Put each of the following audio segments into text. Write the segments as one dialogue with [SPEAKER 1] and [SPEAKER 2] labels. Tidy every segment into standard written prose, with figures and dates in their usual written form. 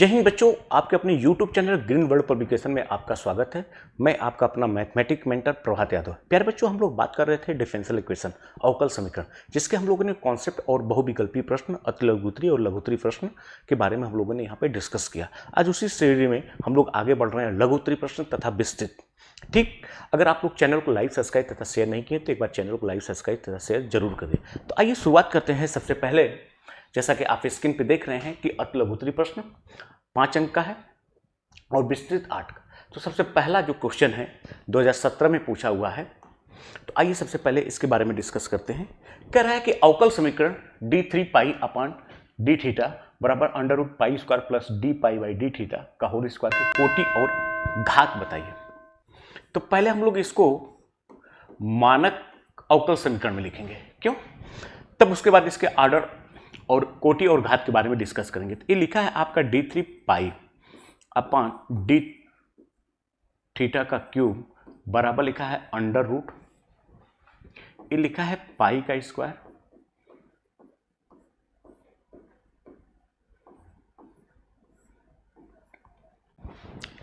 [SPEAKER 1] जय हिंद बच्चों, आपके अपने YouTube channel green world publication में आपका स्वागत है। मैं आपका अपना मैथमेटिक मेंटर प्रभात यादव। प्यारे बच्चों, हम लोग बात कर रहे थे डिफरेंशियल इक्वेशन, अवकल समीकरण, जिसके हम लोगों ने कॉन्सेप्ट और बहुविकल्पी प्रश्न, अतिलघुत्तरी और लघुत्तरी प्रश्न के बारे में हम लोगों ने यहाँ पे डिस्कस किया। आज उसी श्रेणी में हम लोग आगे बढ़ रहे हैं लघुत्तरी प्रश्न तथा विस्तृत। ठीक, अगर आप लोग चैनल को लाइक सब्सक्राइब तथा शेयर नहीं किए तो एक बार चैनल को लाइक सब्सक्राइब तथा शेयर जरूर करें। तो आइए शुरुआत करते हैं। सबसे पहले जैसा कि आप स्क्रीन पे देख रहे हैं कि अतिलघुत्तरी प्रश्न 5 अंक का है और विस्तृत 8 का। तो सबसे पहला जो क्वेश्चन है 2017 में पूछा हुआ है, तो आइए सबसे पहले इसके बारे में डिस्कस करते हैं। कह रहा है कि अवकल समीकरण d3 pi upon D theta बराबर under root pi square plus D pi by D theta का होल स्क्वायर की कोटि और घात बताइए। तो पहले हम लोग इसको मानक अवकल समीकरण में लिखेंगे, क्यों? तब उसके बाद इसके ऑर्डर और कोटि और घात के बारे में डिस्कस करेंगे। तो ये लिखा है आपका d3 pi upon D theta का क्यूब बराबर लिखा है अंडर रूट, ये लिखा है पाई का स्क्वायर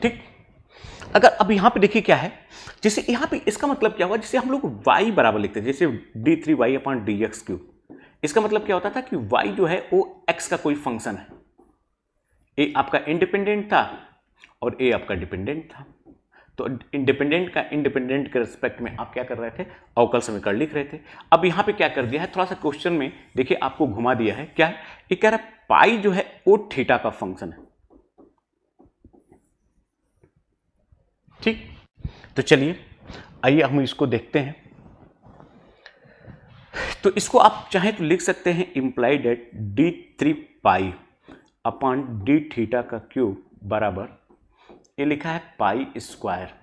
[SPEAKER 1] ठीक। अगर अब यहां पे देखिए क्या है, जैसे यहां पे इसका मतलब क्या हुआ, जैसे हम लोग y बराबर लिखते हैं, जैसे d3 y upon D x cube. इसका मतलब क्या होता था कि y जो है वो x का कोई फंक्शन है। a आपका इंडिपेंडेंट था और a आपका डिपेंडेंट था। तो इंडिपेंडेंट का इंडिपेंडेंट के रिस्पेक्ट में आप क्या कर रहे थे, अवकल समीकरण लिख रहे थे। अब यहां पे क्या कर दिया है, थोड़ा सा क्वेश्चन में देखिए आपको घुमा दिया है। क्या है ये कह रहा है, पाई जो है वो थीटा का फंक्शन है। ठीक, तो चलिए आइए हम इसको देखते हैं। तो इसको आप चाहें तो लिख सकते हैं implied at d3 pi upon D theta का क्यूब बराबर, ये लिखा है पाई स्क्वायर,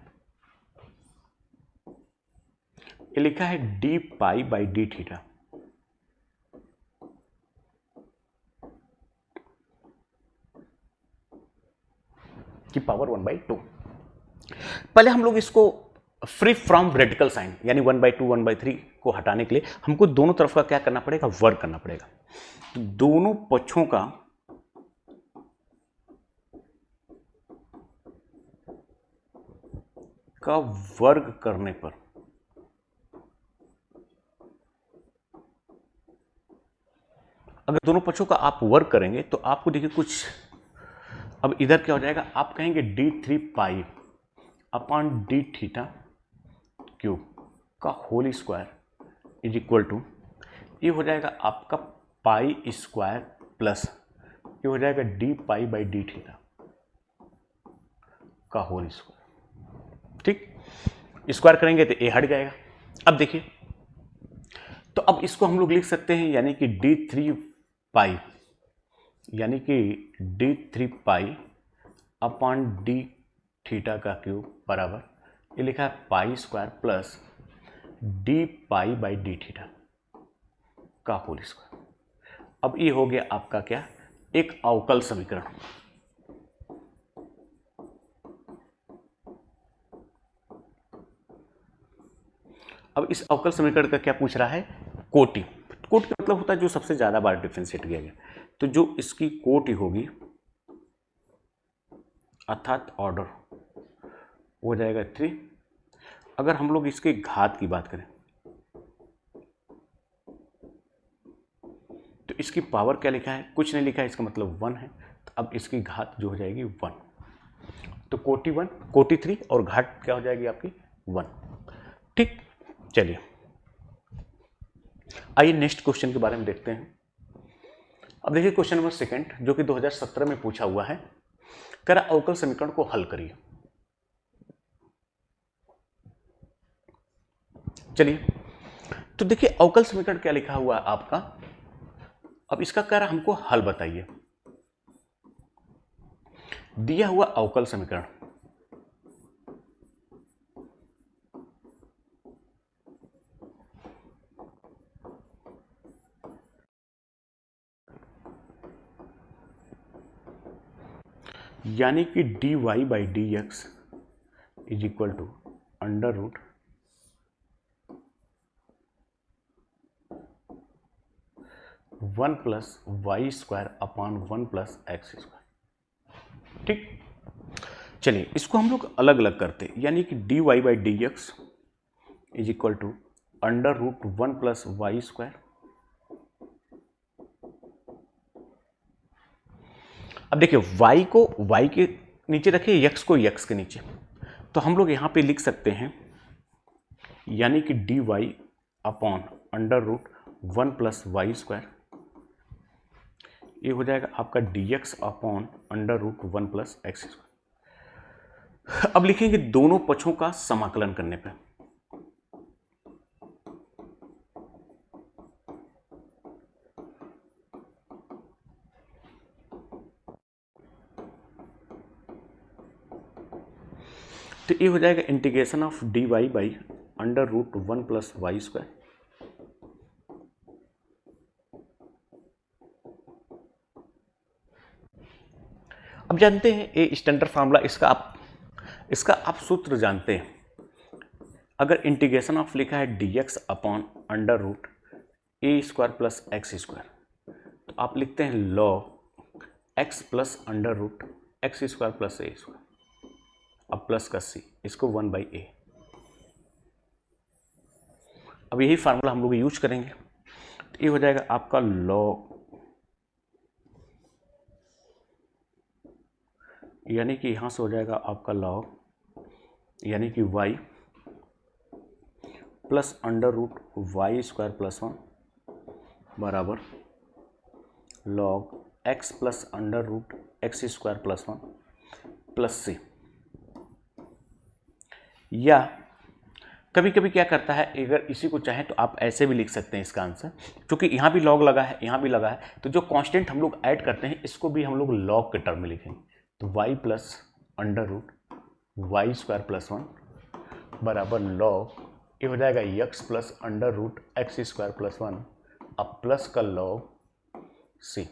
[SPEAKER 1] ये लिखा है d pi by D theta की पावर 1/2। पहले हम लोग इसको फ्री फ्रॉम रेडिकल साइन यानी 1/2 1/3 को हटाने के लिए हमको दोनों तरफ का क्या करना पड़ेगा, वर्ग करना पड़ेगा। तो दोनों पक्षों का वर्ग करने पर अगर दोनों पक्षों का आप वर्ग करेंगे तो आपको देखिए कुछ, अब इधर क्या हो जाएगा, आप कहेंगे d3 pi upon D theta cube का whole square is equal to, ये हो जाएगा आपका पाई स्क्वायर प्लस ये हो जाएगा D pi by D theta का होल स्क्वायर। ठीक, स्क्वायर करेंगे तो ए हट जाएगा। अब देखिए, तो अब इसको हम लोग लिख सकते हैं यानी कि d3 पाई यानी कि d3 pi upon D theta का क्यूब बराबर, ये लिखा है pi square plus D pi by D theta का होल स्क्वायर। अब ये हो गया आपका क्या, एक अवकल समीकरण। अब इस अवकल समीकरण का क्या पूछ रहा है, कोटि। कोटि का मतलब होता है जो सबसे ज्यादा बार डिफरेंशिएट किया गया। तो जो इसकी कोटि होगी अर्थात ऑर्डर हो जाएगा 3। अगर हम लोग इसके घात की बात करें तो इसकी पावर क्या लिखा है, कुछ नहीं लिखा है, इसका मतलब 1 है। तो अब इसकी घात जो हो जाएगी 1। तो कोटि 1, कोटि 3 और घात क्या हो जाएगी आपकी 1। ठीक, चलिए आइए नेक्स्ट क्वेश्चन के बारे में देखते हैं। अब देखिए क्वेश्चन नंबर 2 जो कि 2017 में पूछा हुआ है। कह रहा अवकल समीकरण को हल करिए। चलिए, तो देखिए अवकल समीकरण क्या लिखा हुआ है आपका। अब इसका कह रहा हमको हल बताइए। दिया हुआ अवकल समीकरण यानी कि D Y by D x is equal to under root 1 plus y square upon 1 plus x square. ठीक, चलिए इसको हम लोग अलग अलग करते हैं, यानी कि dy by D x is equal to under root 1 plus y square. अब देखिए y को y के नीचे रखिए, x को x के नीचे, तो हम लोग यहां पे लिख सकते हैं यानी कि dy upon under root 1 plus y square, ये हो जाएगा आपका dx upon under root 1 plus x square. अब लिखेंगे दोनों पक्षों का समाकलन करने पे, तो ये हो जाएगा integration of dy by under root 1 plus y square. अब जानते हैं ये स्टैंडर्ड फार्मूला, इसका आप सूत्र जानते हैं। अगर इंटीग्रेशन ऑफ लिखा है dx upon under root A square plus x square, तो आप लिखते हैं log x plus under root x square plus A square, अब प्लस का c, इसको 1 बाई ए। अब यही फार्मूला हम लोग यूज करेंगे, तो ये हो जाएगा आपका लॉग, यानी कि यहां से हो जाएगा आपका लॉग, यानी कि y plus under root y square plus 1 बराबर log x plus under root x square plus 1 plus c। या कभी कभी क्या करता है, अगर इसी को चाहें तो आप ऐसे भी लिख सकते हैं इसका आंसर, क्योंकि यहाँ भी लॉग लगा है, यहाँ भी लगा है, तो जो कांस्टेंट हम लोग ऐड करते हैं इसको भी हम लोग लॉग के टर्म में लिखेंगे। तो y plus under root y square plus 1 बराबर लॉग, ये हो जाएगा x plus under root x square plus 1, अब प्लस का लॉग c।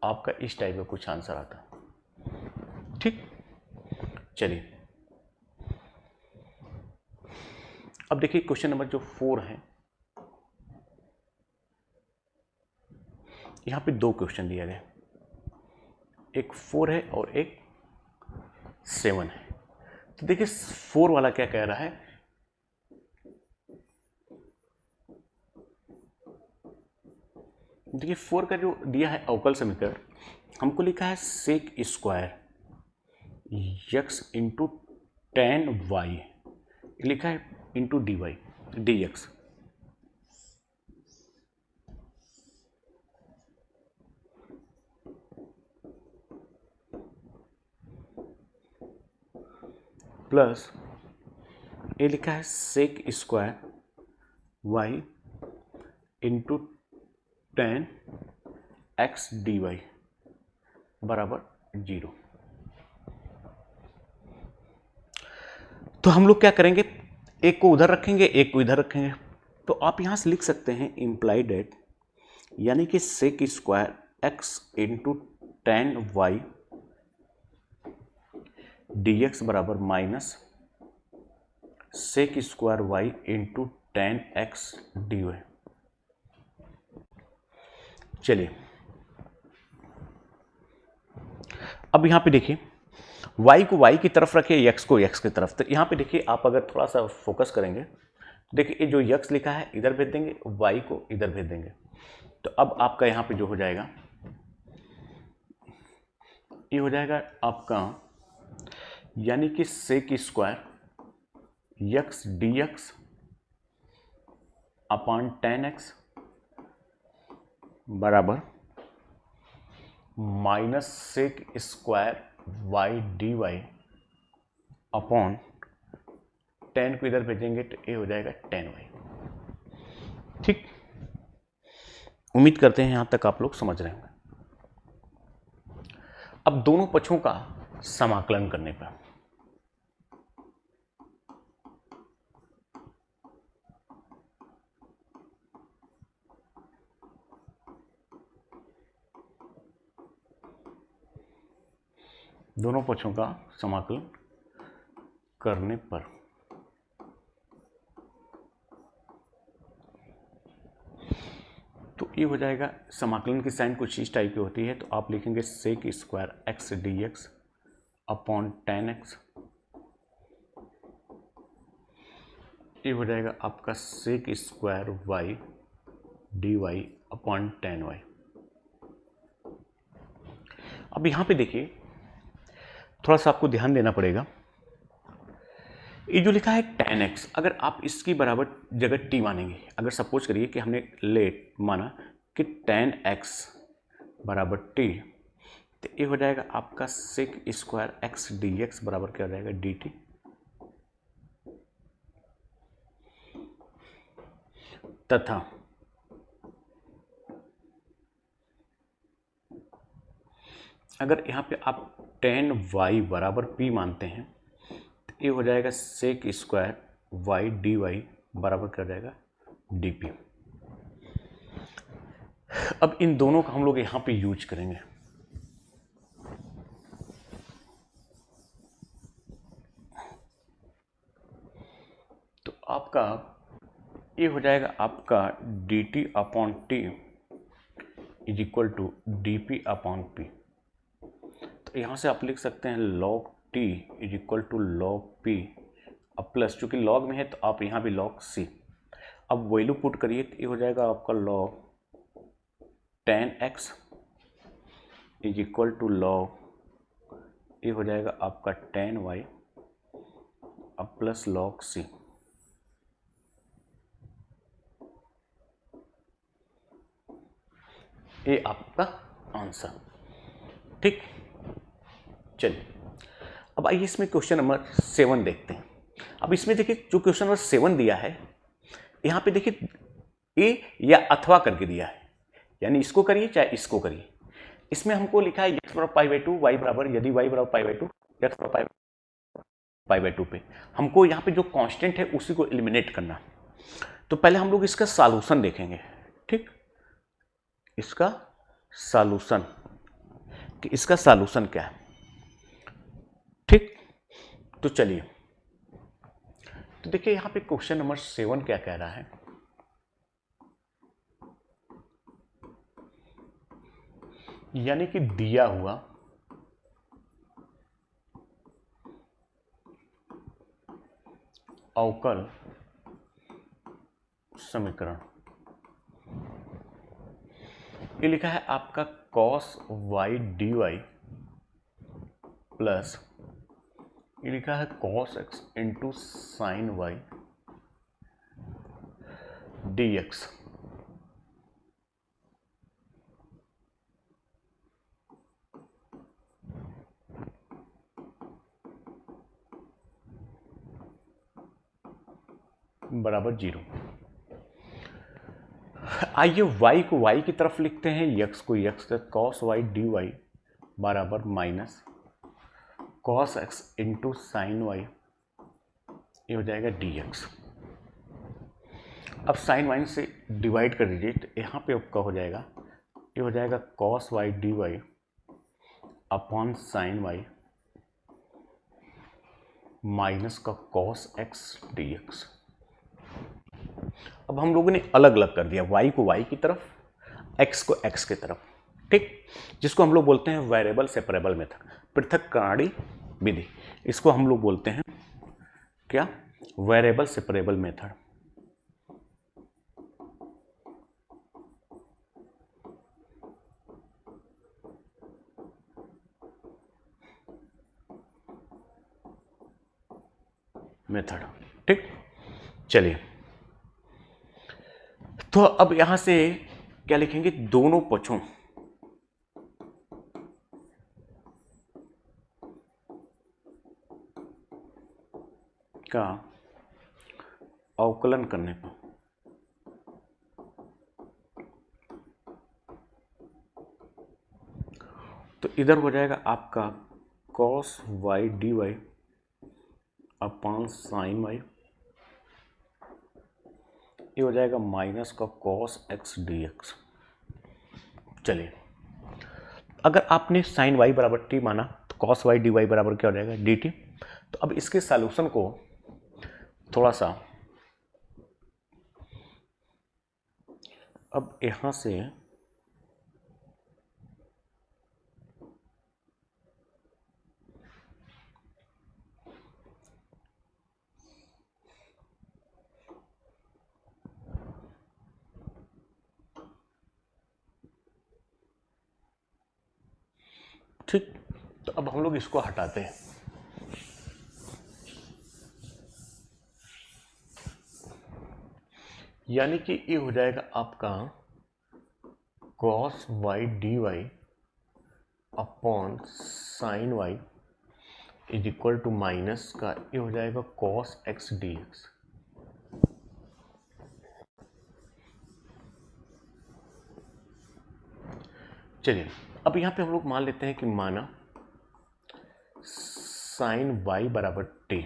[SPEAKER 1] आपका इस टाइप का कुछ आंसर आता है। ठीक, चलिए अब देखिए क्वेश्चन नंबर जो 4 है, यहां पे दो क्वेश्चन दिया गया, एक 4 है और एक 7 है। तो देखिए 4 वाला क्या कह रहा है, देखिए 4 का जो दिया है अवकल समीकरण, हमको लिखा है sec square x into tan y, लिखा है into D y D x. Plus ये लिखा है sec square Y into tan x D Y बराबर 0। तो हम लोग क्या करेंगे, एक को उधर रखेंगे एक को इधर रखेंगे, तो आप यहां से लिख सकते हैं इम्प्लाइड एट, यानी कि sec square X into tan Y D x बराबर minus sec square Y into tan x D Y. चलिए अब यहां पे देखिए y को y की तरफ रखिए, x को x की तरफ, तो यहां पे देखिए आप अगर थोड़ा सा फोकस करेंगे तो देखिए ये जो x लिखा है इधर भेज देंगे, y को इधर भेज देंगे, तो अब आपका यहां पे जो हो जाएगा ये हो जाएगा आपका, यानी कि sec square x D x upon tan x बराबर minus sec square y D y upon tan को इधर भेजेंगे तो ये हो जाएगा टेन वाई। ठीक, उम्मीद करते हैं यहां तक आप लोग समझ रहे होंगे। अब दोनों पक्षों का समाकलन करने पर दोनों पक्षों का समाकलन करने पर तो ये हो जाएगा, समाकलन की साइन कुछ इस टाइप की होती है, तो आप लिखेंगे sec square x D x upon 10x। ये हो जाएगा आपका sec square y D y upon 10y। अब यहाँ पे देखिए, थोड़ा सा आपको ध्यान देना पड़ेगा। ये जो लिखा है 10x, अगर आप इसकी बराबर जगह t मानेंगे, अगर सपोज करिए कि हमने माना कि 10x बराबर t, तो ये हो जाएगा आपका sec square x D x बराबर क्या हो जाएगा डी टी। तथा अगर यहाँ पे आप 10y बराबर p मानते हैं, तो ये हो जाएगा sec square y D Y बराबर क्या हो जाएगा डी पी। अब इन दोनों का हम लोग यहाँ पे यूज करेंगे। तो आपका ये हो जाएगा आपका d t upon t is equal to d p upon p. तो यहाँ से आप लिख सकते हैं log t is equal to log p, अब प्लस, चूंकि लॉग में है तो आप यहाँ भी लॉग सी। अब वैल्यू पुट करिए तो ये हो जाएगा आपका log 10x is equal to log, ये हो जाएगा आपका 10y अब प्लस लॉग सी। ये आपका आंसर, ठीक। चलिए अब आइए इसमें क्वेश्चन नंबर 7 देखते हैं। अब इसमें देखिए जो क्वेश्चन नंबर 7 दिया है, यहाँ पे देखिए ए या अथवा करके दिया है, यानी इसको करिए चाहे इसको करिए। इसमें हमको लिखा है x बराबर पाई बाई 2, y बराबर, यदि y बराबर पाई बाई 2, x बराबर पाई बाई 2 पे हमको यहाँ पे जो कांस्टेंट है उसी को एलिमिनेट करना। तो पहले हम लोग इसका सॉल्यूशन देखेंगे, ठीक। इसका सॉल्यूशन, कि इसका सॉल्यूशन क्या है, ठीक। तो चलिए, तो देखिए यहाँ पे क्वेश्चन नंबर 7 क्या कह रहा है। यानी कि दिया हुआ अवकल समीकरण, ये लिखा है आपका cos y D Y plus, ये लिखा है cos x into sine y D x. बराबर 0। आइए y को y की तरफ लिखते हैं, x को x, cos y D Y बराबर minus cos x into sine y, ये हो जाएगा dx। अब साइन वाइन से डिवाइड कर दीजिए, तो यहाँ पे आपका हो जाएगा, ये हो जाएगा cos y D y upon sine y minus का कॉस एक्स डी एक्स। अब हम लोगों ने अलग अलग कर दिया, y को y की तरफ, x को x की तरफ, ठीक, जिसको हम लोग बोलते हैं वेरिएबल सेपरेबल मेथड, पृथक्करणी विधि। इसको हम लोग बोलते हैं क्या, वेरिएबल सेपरेबल मेथड। ठीक। चलिए, तो अब यहां से क्या लिखेंगे, दोनों पक्षों का अवकलन करने पर तो इधर हो जाएगा आपका cos y D y upon sine y, ये हो जाएगा माइनस का कॉस एक्स डी एक्स। चलिए, अगर आपने साइन वाई बराबर टी माना तो कॉस वाई डी वाई बराबर क्या हो जाएगा डी टी। तो अब इसके सॉल्यूशन को थोड़ा सा अब यहाँ से ठीक, तो अब हम लोग इसको हटाते हैं। यानी कि ये हो जाएगा आपका cos y dy upon sine y is equal to minus का ये हो जाएगा cos x dx। चलिए अब यहाँ पे हम लोग मान लेते हैं कि माना साइन y बराबर t,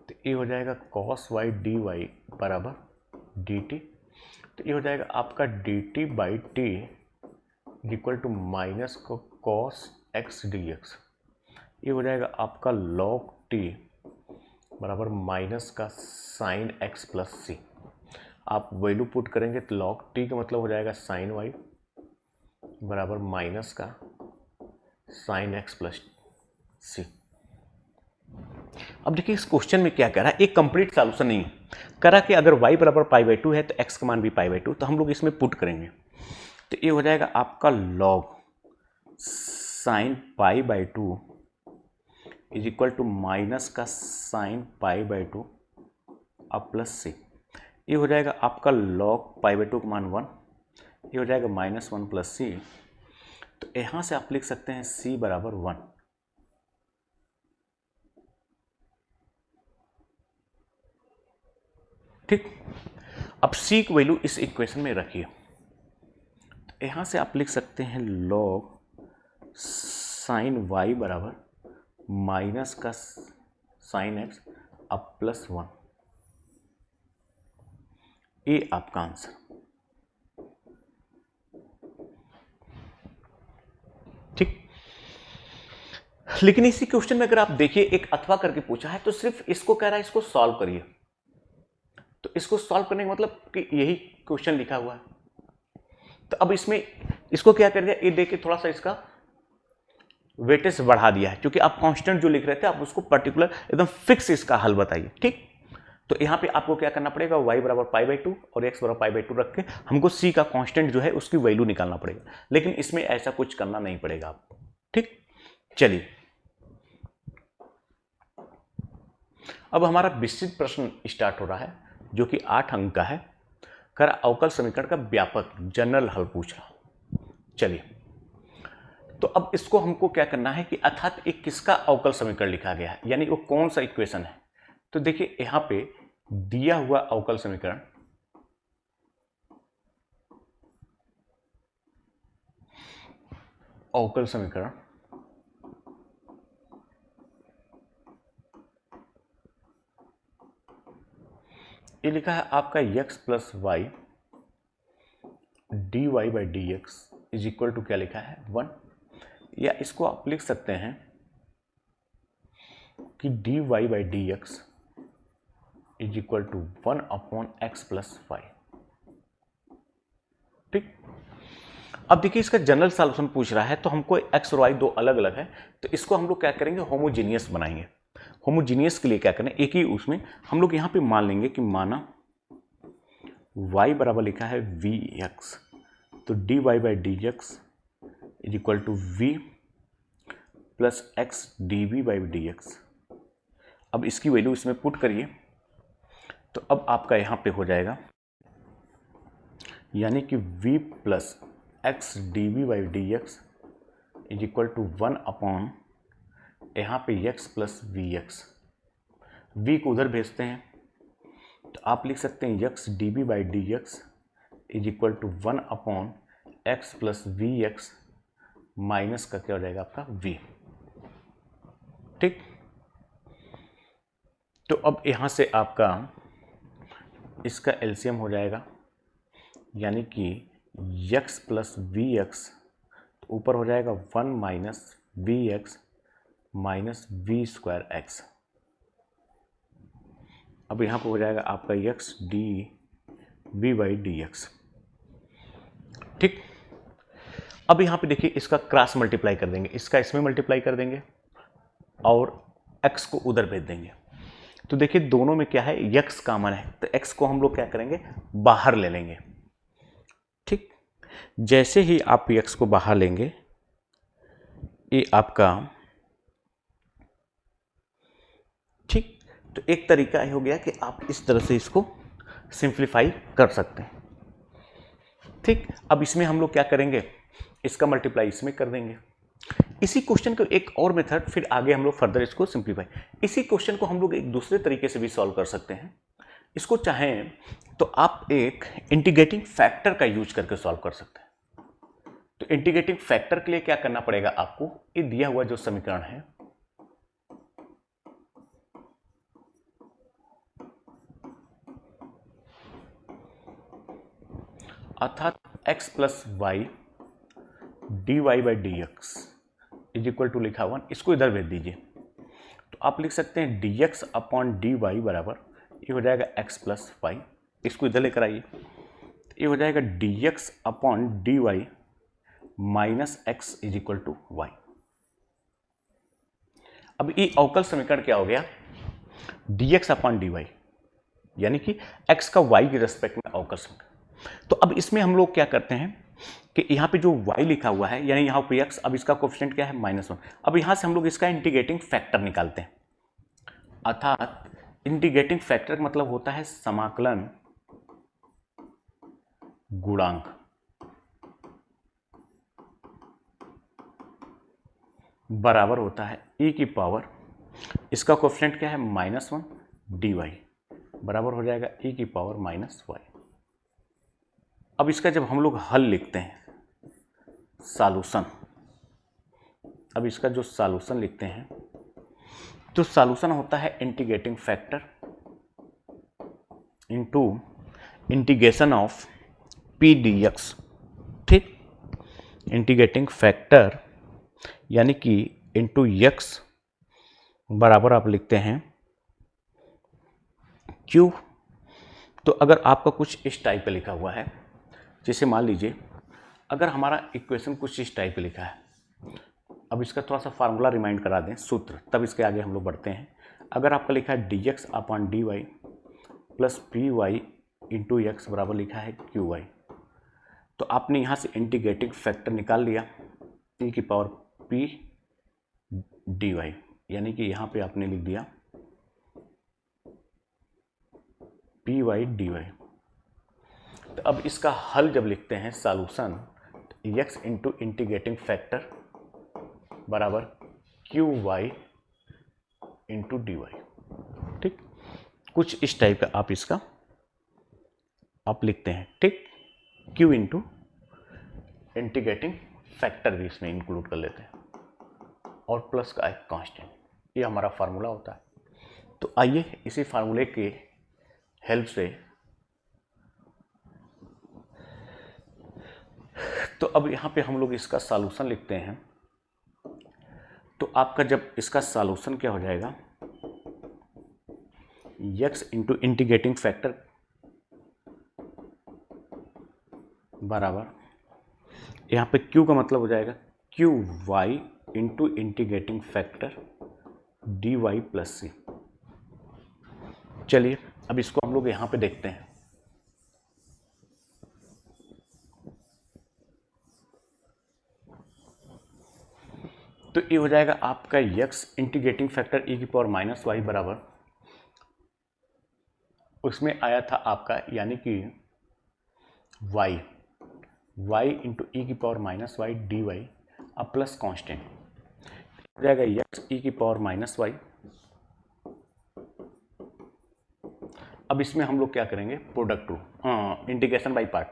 [SPEAKER 1] तो ये हो जाएगा cos y dy बराबर dt। तो ये हो जाएगा आपका dt by t equal to minus को cos x dx। ये हो जाएगा आपका log t बराबर माइनस का साइन x प्लस सी। आप वैल्यू पुट करेंगे तो log t का मतलब हो जाएगा साइन y बराबर माइनस का साइन x प्लस सी। अब देखिए इस क्वेश्चन में क्या कह रहा है, एक कंप्लीट सॉल्यूशन नहीं है। कह रहा कि अगर y बराबर पाई बाई 2 है तो x का मान भी पाई बाई 2, तो हम लोग इसमें पुट करेंगे तो ये हो जाएगा आपका log sine pi by 2 is equal to minus का साइन पाई बाई 2 अब प्लस सी। ये हो जाएगा आपका log पाई बाई 2 का मान 1, ये हो जाएगा माइनस 1 प्लस सी। तो यहाँ से आप लिख सकते हैं c बराबर 1। ठीक, अब c की वैल्यू इस इक्वेशन में रखिए। तो यहाँ से आप लिख सकते हैं log साइन y बराबर माइनस का साइन x अब प्लस 1। ये आपका आंसर। ठीक, लेकिन इसी क्वेश्चन में अगर आप देखिए एक अथवा करके पूछा है तो सिर्फ इसको कह रहा है इसको सॉल्व करिए। तो इसको सॉल्व करने का मतलब कि यही क्वेश्चन लिखा हुआ है। तो अब इसमें इसको क्या कर दिया, ये देखिए थोड़ा सा इसका वेटेज बढ़ा दिया है, क्योंकि आप कांस्टेंट जो लिख रहे थे आप उसको पर्टिकुलर एकदम फिक्स इसका हल बताइए। ठीक, तो यहाँ पे आपको क्या करना पड़ेगा, y बराबर पाई बाई 2 और x बराबर पाई बाई 2 रख के हमको c का कांस्टेंट जो है उसकी वैल्यू निकालना पड़ेगा, लेकिन इसमें ऐसा कुछ करना नहीं पड़ेगा आपको। ठीक, चलिए अब हमारा विस्तृत प्रश्न स्टार्ट हो रहा है जो कि 8 अंक का है। कर अवकल समीकरण का व्यापक जनरल हल पूछ रहा। चलिए तो अब इसको हमको क्या करना है कि अर्थात एक किसका अवकल समीकरण लिखा गया है, यानी वो कौन सा इक्वेशन है। तो देखिए यहां पे दिया हुआ अवकल समीकरण ये लिखा है आपका x plus Y D Y by D x is equal to क्या लिखा है 1, या इसको आप लिख सकते हैं कि D Y by D x is equal to 1 upon X plus Y. ठीक, अब देखिए इसका जनरल सॉल्यूशन पूछ रहा है तो हमको एक्स और वाई दो अलग अलग है, तो इसको हम लोग क्या करेंगे होमोजीनियस बनाएंगे। होमोजीनियस के लिए क्या करें, एक ही उसमें हम लोग यहाँ पे मान लेंगे कि माना y बराबर लिखा है वी एक्स, तो D Y by D x is equal to V plus X D V by D x. अब इसकी वैल्यू इसमें पुट करिए तो अब आपका यहाँ पे हो जाएगा यानी कि v plus X D V by D x is equal to 1 upon यहाँ पे x plus V X. V को उधर भेजते हैं तो आप लिख सकते हैं x D B by D x is equal to 1 upon X plus V X minus का क्या हो जाएगा आपका v। ठीक, तो अब यहाँ से आपका इसका एलसीएम हो जाएगा यानी कि x प्लस वी एक्स, तो ऊपर हो जाएगा 1 minus V X minus V square X. अब यहाँ पर हो जाएगा आपका x D V by D X. ठीक। अब यहाँ पे देखिए इसका क्रॉस मल्टीप्लाई कर देंगे, इसका इसमें मल्टीप्लाई कर देंगे और x को उधर भेज देंगे। तो देखिए दोनों में क्या है, x कॉमन है, तो x को हम लोग क्या करेंगे, बाहर ले लेंगे। ठीक, जैसे ही आप x को बाहर लेंगे, ये आपका, ठीक, तो एक तरीका ये हो गया कि आप इस तरह से इसको सिंप्लीफाई कर सकते हैं। ठीक, अब इसमें हम लोग क्या करेंगे, इसका मल्टीप्लाई इसमें कर देंगे। इसी क्वेश्चन को एक और मेथड, फिर आगे हम लोग फर्दर इसको सिंप्लीफाई, इसी क्वेश्चन को हम लोग एक दूसरे तरीके से भी सॉल्व कर सकते हैं। इसको चाहें तो आप एक इंटीग्रेटिंग फैक्टर का यूज करके सॉल्व कर सकते हैं। तो इंटीग्रेटिंग फैक्टर के लिए क्या करना पड़ेगा आपको, ये दिया हुआ जो समीकरण है, अर्थात x plus Y D Y by D x is equal to लिखा हुआ, इसको इधर भेज दीजिए। तो आप लिख सकते हैं D x upon D Y बराबर, ये हो जाएगा x प्लस वाई, इसको इधर लेकर आइए, ये हो जाएगा D x upon D Y minus X is equal to Y. अब ये अवकल समीकरण क्या हो गया, D x upon D Y, यानी कि x का y के रेस्पेक्ट में अवकल समीकरण। तो अब इसमें हम लोग क्या करते हैं कि यहाँ पे जो y लिखा हुआ है, यानी यहाँ पे x, अब इसका कोफिशिएंट क्या है, -1। अब यहाँ से हम लोग इसका इंटीग्रेटिंग फैक्टर निकालते हैं, अर्थात इंटीग्रेटिंग फैक्टर का मतलब होता है समाकलन गुणांक। बराबर होता है e की पावर, इसका कोफिशिएंट क्या है, -1 dy, बराबर हो जाएगा e की पावर -y। अब इसका जब हम लोग हल लिखते हैं, सॉल्यूशन, अब इसका जो सॉल्यूशन लिखते हैं, तो सॉल्यूशन होता है integrating factor into integration of P D X. ठीक, इंटीग्रेटिंग फैक्टर यानी कि इंटू एक्स बराबर आप लिखते हैं क्यू। तो अगर आपका कुछ इस टाइप पे लिखा हुआ है, जैसे मान लीजिए अगर हमारा इक्वेशन कुछ इस टाइप पे लिखा है, अब इसका थोड़ा सा फार्मूला रिमाइंड करा दें, सूत्र, तब इसके आगे हम लोग बढ़ते हैं। अगर आपका लिखा है D x upon D Y plus P Y into X बराबर लिखा है क्यू वाई, तो आपने यहाँ से इंटीग्रेटिंग फैक्टर निकाल लिया e की पावर p डी वाई, यानी कि यहाँ पे आपने लिख दिया पी वाई डी वाई। तो अब इसका हल जब लिखते हैं सॉल्यूशन, तो एक्स इंटू इंटीग्रेटिंग फैक्टर बराबर Q Y into D Y. ठीक, कुछ इस टाइप का आप इसका आप लिखते हैं। ठीक, क्यू इंटू इंटीग्रेटिंग फैक्टर भी इसमें इंक्लूड कर लेते हैं और प्लस का एक कांस्टेंट, ये हमारा फार्मूला होता है। तो आइए इसी फार्मूले के हेल्प से, तो अब यहाँ पे हम लोग इसका सॉल्यूशन लिखते हैं। तो आपका जब इसका सॉल्यूशन क्या हो जाएगा, x इंटू इंटीग्रेटिंग फैक्टर बराबर, यहाँ पे q का मतलब हो जाएगा Q Y into integrating factor d Y plus c. चलिए अब इसको हम लोग यहाँ पे देखते हैं। तो ये हो जाएगा आपका x इंटीग्रेटिंग फैक्टर e की पावर माइनस वाई बराबर, उसमें आया था आपका यानी कि y इंटू ई की power minus Y D Y, अब प्लस कॉन्स्टेंट हो जाएगा x ई की पावर माइनस वाई। अब इसमें हम लोग क्या करेंगे, product to integration by part,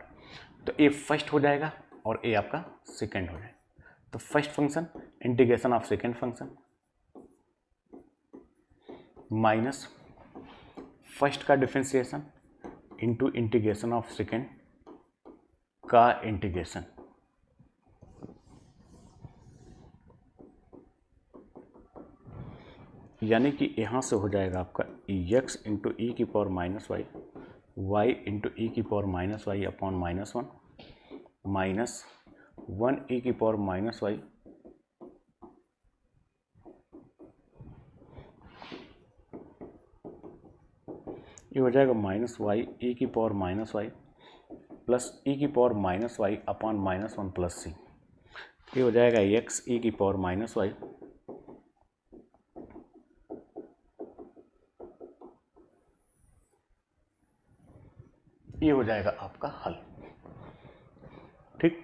[SPEAKER 1] तो ए फर्स्ट हो जाएगा और ए आपका सेकेंड हो जाएगा। तो first function integration of second function minus first का differentiation into integration of second का इंटीग्रेशन, यानी कि यहाँ से हो जाएगा आपका x इंटू ई की power minus y, y into ई की power minus y upon -1 minus 1e⁻⁻y ये हो जाएगा -y e⁻⁻y plus e⁻⁻y upon -1 plus c। ये हो जाएगा x e⁻⁻y ये हो जाएगा आपका हल। ठीक,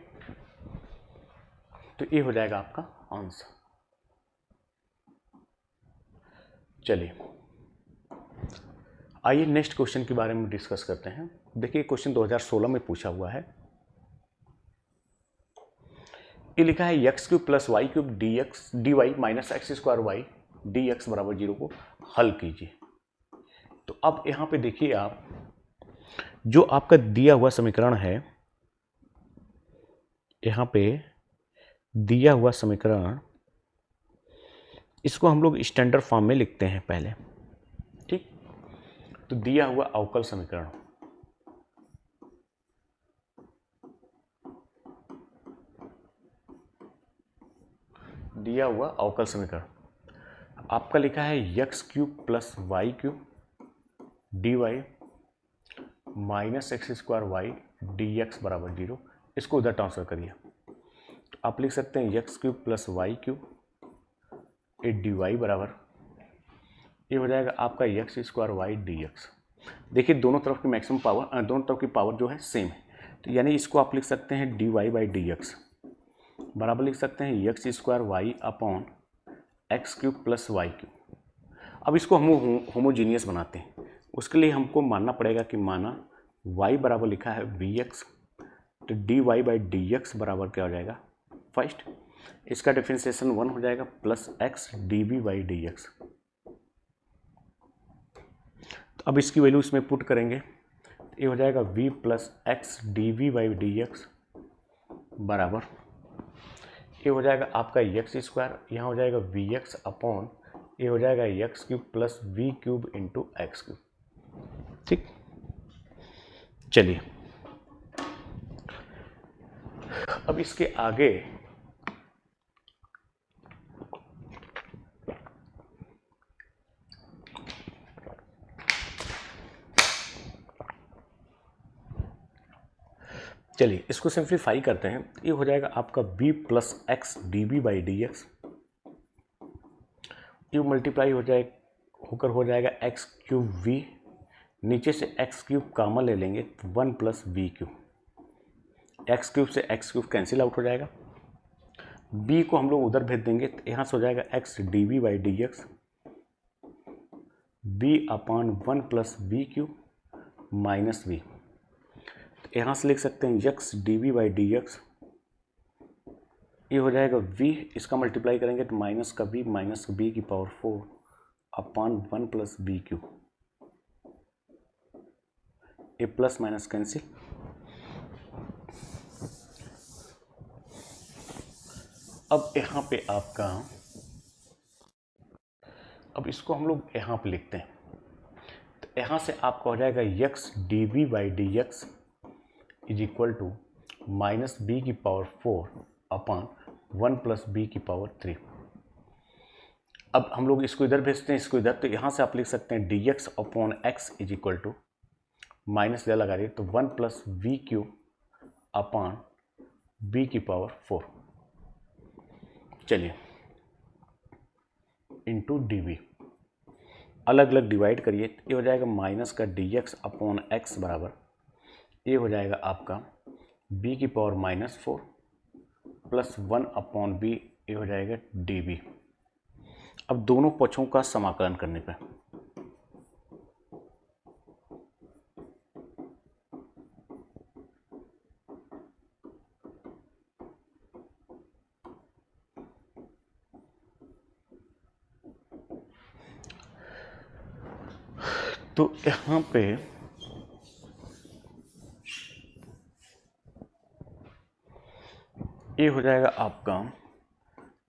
[SPEAKER 1] तो ये हो जाएगा आपका आंसर। चलिए आइए नेक्स्ट क्वेश्चन के बारे में डिस्कस करते हैं। देखिए क्वेश्चन 2016 में पूछा हुआ है। ये लिखा है x³ + y³ dy minus x² y dx बराबर 0 को हल कीजिए। तो अब यहाँ पे देखिए आप, जो आपका दिया हुआ समीकरण है, यहाँ पे दिया हुआ समीकरण, इसको हम लोग स्टैंडर्ड फॉर्म में लिखते हैं पहले। ठीक, तो दिया हुआ अवकल समीकरण, दिया हुआ अवकल समीकरण आपका लिखा है x³ + y³ dy minus x² y dx बराबर 0। इसको उधर ट्रांसफर करिए, तो आप लिख सकते हैं x³ + y³ ए dy बराबर, ये हो जाएगा आपका x² y dx। देखिए दोनों तरफ की मैक्सिमम पावर, दोनों तरफ की पावर जो है सेम है, तो यानी इसको आप लिख सकते हैं dy/dx बराबर लिख सकते हैं x² y upon x³ + y³। अब इसको हम होमोजीनियस बनाते हैं, उसके लिए हमको मानना पड़ेगा कि माना y बराबर लिखा है vx, तो dy/dx बराबर क्या हो जाएगा, फर्स्ट इसका डिफरेंशिएशन 1 हो जाएगा प्लस x dv/dx। तो अब इसकी वैल्यू इसमें पुट करेंगे, तो ये हो जाएगा v + x dv/dx बराबर, ये हो जाएगा आपका x², यहाँ हो जाएगा vx अपॉन, ये हो जाएगा x³ + v³ इंटू x³। ठीक, चलिए अब इसके आगे चलिए इसको सिंप्लीफाई करते हैं। ये हो जाएगा आपका v + x dv/dx, ये मल्टीप्लाई हो जाए होकर हो जाएगा x³ v, नीचे से x³ कॉमन ले लेंगे तो 1 + v³, x³ से x³ कैंसिल आउट हो जाएगा, b को हम लोग उधर भेज देंगे, तो यहाँ से हो जाएगा x dv/dx b upon 1 + v³ minus v, तो यहाँ से लिख सकते हैं x dv/dx, ये हो जाएगा v, इसका मल्टीप्लाई करेंगे तो माइनस का v minus b⁴ upon 1 + v³, ये प्लस माइनस कैंसिल। अब यहाँ पे आपका, अब इसको हम लोग यहाँ पे लिखते हैं, तो यहाँ से आपका हो जाएगा x dv/dx is equal to minus b⁴ upon 1 + b⁴। अब हम लोग इसको इधर भेजते हैं, इसको इधर, तो यहाँ से आप लिख सकते हैं dx upon x is equal to, minus लगा रही तो 1 + v³ अपॉन b⁴। चलिए इंटू dv, अलग अलग डिवाइड करिए, ये हो जाएगा माइनस का dx अपॉन x बराबर, ये हो जाएगा आपका b⁻⁻4 प्लस 1 अपॉन b, ये हो जाएगा dv। अब दोनों पक्षों का समाकलन करने पर तो यहाँ पे ये हो जाएगा आपका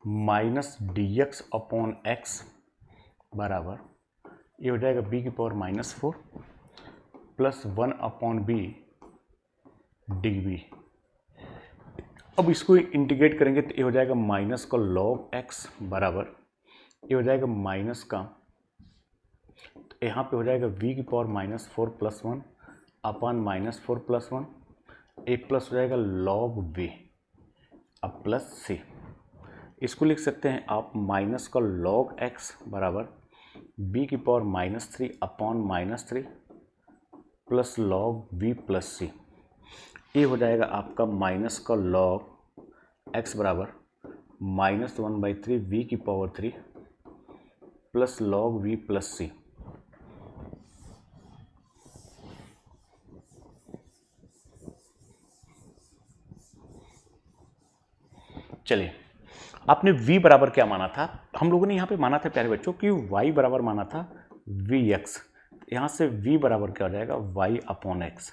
[SPEAKER 1] माइनस dx अपॉन x बराबर, ये हो जाएगा b⁻⁻4 plus 1 upon b dv। अब इसको इंटीग्रेट करेंगे तो ये हो जाएगा माइनस का लॉग एक्स बराबर, ये हो जाएगा माइनस का, तो यहाँ पे हो जाएगा v की पावर -4 + 1 अपान -4 + 1, एक प्लस हो जाएगा log v अब प्लस c। इसको लिख सकते हैं आप माइनस का log x बराबर b की पावर -3 अपान -3 plus log v plus c। ये हो जाएगा आपका माइनस का log x बराबर -1/3 v की power 3 plus log v plus c। चलिए, आपने v बराबर क्या माना था? हम लोगों ने यहाँ पे माना था प्यारे बच्चों कि y बराबर माना था vx, यहाँ से v बराबर क्या हो जाएगा y अपॉन एक्स।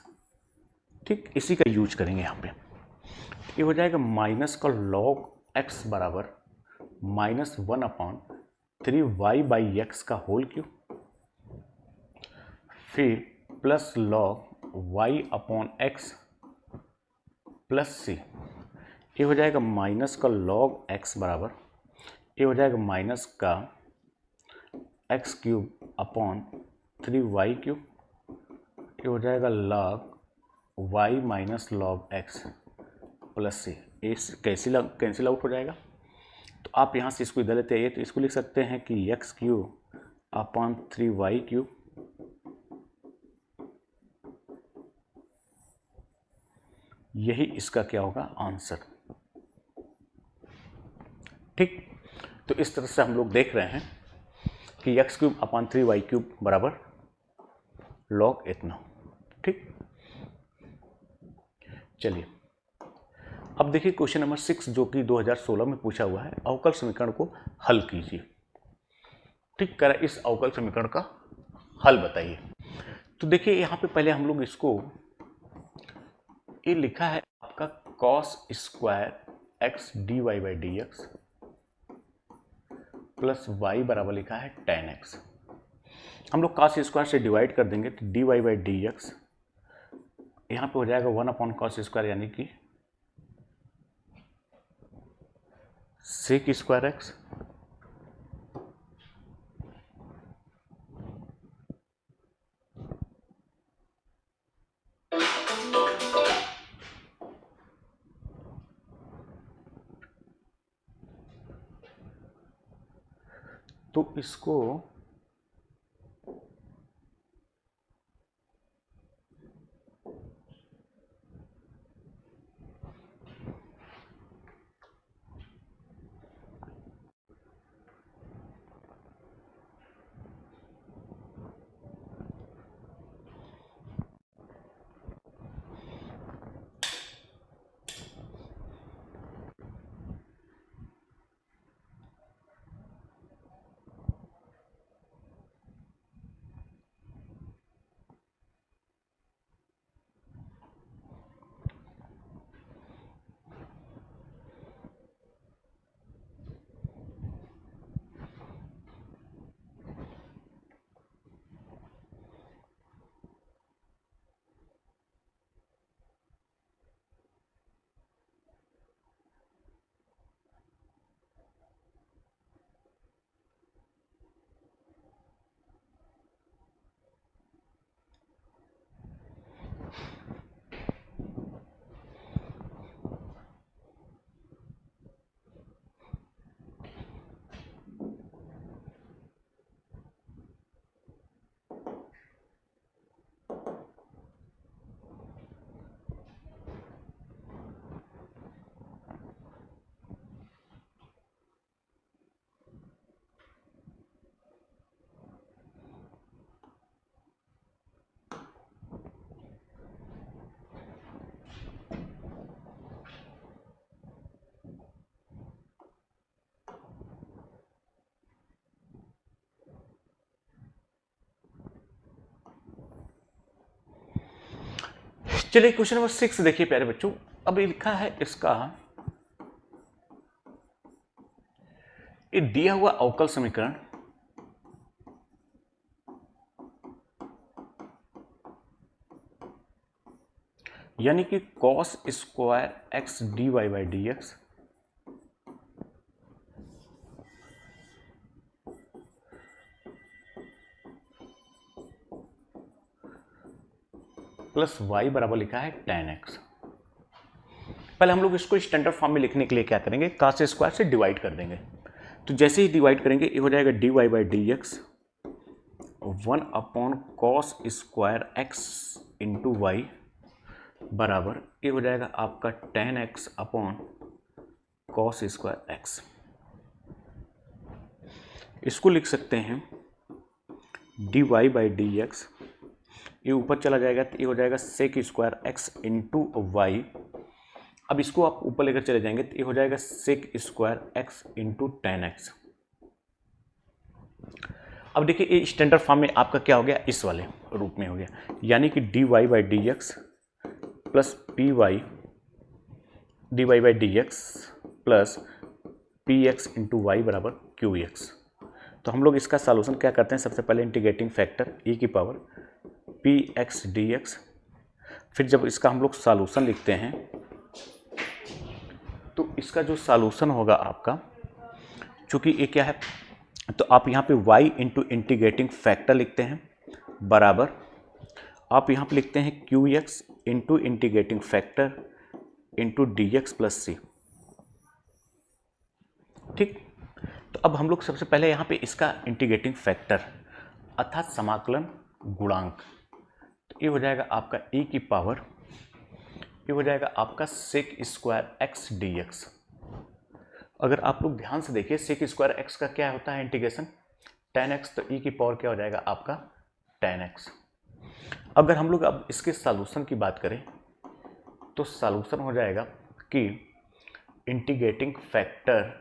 [SPEAKER 1] ठीक, इसी का यूज करेंगे यहाँ पे। ये हो जाएगा माइनस का log x बराबर -1/3y/x का होल क्यूब, फिर plus log y upon X plus c। ये हो जाएगा माइनस का log x बराबर, ये हो जाएगा माइनस का x क्यूब अपॉन 3y3, ये हो जाएगा log y minus log x plus c। ये कैंसिल आउट हो जाएगा, तो आप यहाँ से इसको इधर लेते हैं तो इसको लिख सकते हैं कि x क्यूब अपॉन 3y3, यही इसका क्या होगा आंसर। ठीक, तो इस तरह से हम लोग देख रहे हैं कि x क्यूब अपॉन 3y3 बराबर log इतना। ठीक, चलिए अब देखिए क्वेश्चन नंबर 6 जो कि 2016 में पूछा हुआ है, अवकल समीकरण को हल कीजिए। ठीक, करें इस अवकल समीकरण का हल बताइए। तो देखिए यहाँ पे पहले हम लोग इसको, ये लिखा है आपका cos square x dy/dx plus y बराबर लिखा है tan x। हम लोग cos स्क्वायर से डिवाइड कर देंगे तो dy/dx यहाँ पे हो जाएगा 1/cos स्क्वायर यानी कि sec स्क्वायर x तो इसको चलिए क्वेश्चन नंबर 6 देखिए प्यारे बच्चों। अब ये लिखा है इसका, ये दिया हुआ अवकल समीकरण यानी कि cos square x D Y by D x plus Y बराबर लिखा है tan x। पहले हम लोग इसको स्टैंडर्ड फॉर्म में लिखने के लिए क्या करेंगे, cos स्क्वायर से डिवाइड कर देंगे। तो जैसे ही डिवाइड करेंगे ये हो जाएगा D Y by D X 1 cos square X into Y बराबर ये हो जाएगा आपका tan x cos square X. इसको लिख सकते हैं D Y by D X, ये ऊपर चला जाएगा तो ये हो जाएगा sec square X into Y. अब इसको आप ऊपर लेकर चले जाएंगे तो ये हो जाएगा sec square X into tan X. अब देखिए ये स्टैंडर्ड फॉर्म में आपका क्या हो गया, इस वाले रूप में हो गया, यानी कि D Y by D x plus P Y D Y by D x plus P X into Y बराबर क्यू एक्स। तो हम लोग इसका सॉल्यूशन क्या करते हैं, सबसे पहले इंटीग्रेटिंग फैक्टर ई की power P x D x, फिर जब इसका हम लोग सॉल्यूशन लिखते हैं तो इसका जो सॉल्यूशन होगा आपका, चूँकि ये क्या है तो आप यहाँ पे y इंटू इंटीग्रेटिंग फैक्टर लिखते हैं बराबर आप यहाँ पे लिखते हैं Q x into integrating factor into d x plus c. ठीक, तो अब हम लोग सबसे पहले यहाँ पे इसका इंटीग्रेटिंग फैक्टर अर्थात समाकलन गुणांक, तो ये हो जाएगा आपका e की पावर, ये हो जाएगा आपका sec square x D X. अगर आप लोग ध्यान से देखिए सेक स्क्वायर एक्स का क्या होता है इंटीग्रेशन tan x, तो e की पावर क्या हो जाएगा आपका tan x। अगर हम लोग अब इसके सॉल्यूशन की बात करें तो सॉल्यूशन हो जाएगा कि इंटीग्रेटिंग फैक्टर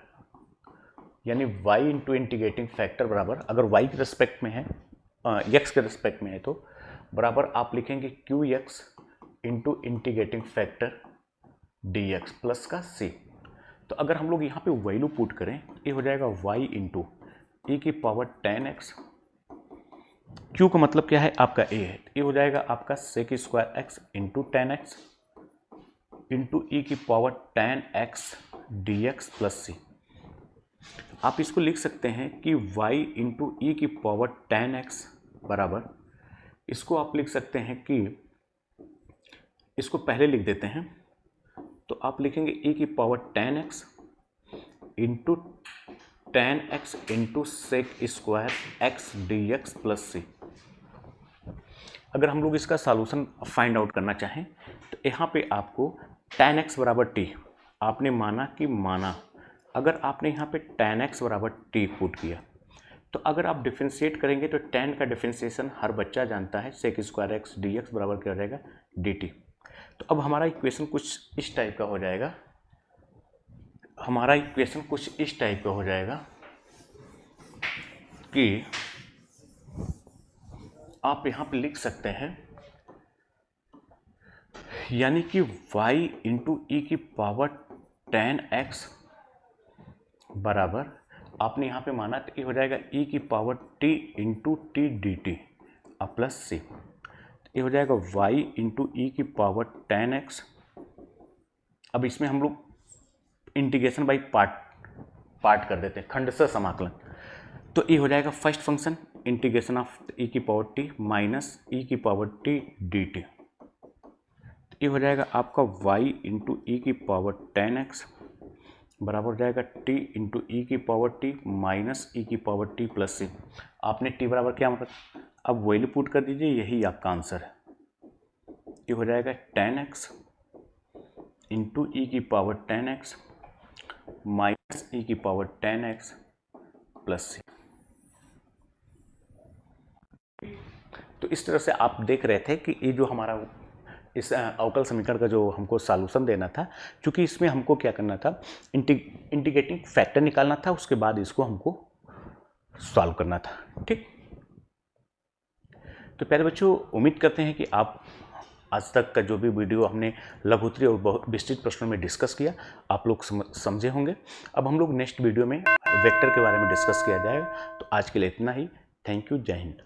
[SPEAKER 1] यानी y इंटू इंटीग्रेटिंग फैक्टर बराबर, अगर y के रिस्पेक्ट में है x के रिस्पेक्ट में है तो बराबर आप लिखेंगे Q x into integrating factor D x plus का c। तो अगर हम लोग यहाँ पे वैल्यू पुट करें ये हो जाएगा y इंटू ई की पावर tan x, q का मतलब क्या है आपका a है, ये हो जाएगा आपका sec square x into tan x into ई की power tan x dx plus c। आप इसको लिख सकते हैं कि y इंटू ई की पावर tan x बराबर, इसको आप लिख सकते हैं कि इसको पहले लिख देते हैं तो आप लिखेंगे e की power tan x into tan x into sec square x dx plus c। अगर हम लोग इसका सॉल्यूशन फाइंड आउट करना चाहें तो यहाँ पे आपको tan x बराबर t आपने माना कि माना, अगर आपने यहाँ पे tan x बराबर t पुट किया तो अगर आप डिफ्रेंशिएट करेंगे तो tan का डिफ्रेंशिएशन हर बच्चा जानता है, सेक स्क्वायर x dx बराबर क्या हो जाएगा dt। तो अब हमारा इक्वेशन कुछ इस टाइप का हो जाएगा, हमारा इक्वेशन कुछ इस टाइप का हो जाएगा कि आप यहाँ पे लिख सकते हैं यानी कि y इंटू ई की पावर tan x बराबर आपने यहाँ पे माना तो ये हो जाएगा e की पावर t into t d t plus c. ये हो जाएगा y इंटू ई की पावर tan x। अब इसमें हम लोग इंटीग्रेशन बाई पार्ट कर देते हैं, खंडशः समाकलन। तो ये हो जाएगा फर्स्ट फंक्शन इंटीग्रेशन ऑफ ई की पावर टी माइनस ई की पावर टी डी टी। ये हो जाएगा आपका y इंटू ई की पावर tan x बराबर हो जाएगा t इंटू ई की पावर t माइनस ई की पावर t प्लस सी। आपने t बराबर क्या मतलब, अब वैल्यू पुट कर दीजिए, यही आपका आंसर है। ये हो जाएगा tan x इंटू ई की पावर tan x माइनस ई की पावर tan x प्लस सी। तो इस तरह से आप देख रहे थे कि ये जो हमारा इस अवकल समीकरण का जो हमको सॉल्यूशन देना था, क्योंकि इसमें हमको क्या करना था, इंटीग्रेटिंग फैक्टर निकालना था, उसके बाद इसको हमको सॉल्व करना था। ठीक, तो प्यारे बच्चों उम्मीद करते हैं कि आप आज तक का जो भी वीडियो हमने लघुत्तरी और बहुत विस्तृत प्रश्नों में डिस्कस किया आप लोग समझे होंगे। अब हम लोग नेक्स्ट वीडियो में वेक्टर के बारे में डिस्कस किया जाएगा। तो आज के लिए इतना ही। थैंक यू, जय हिंद।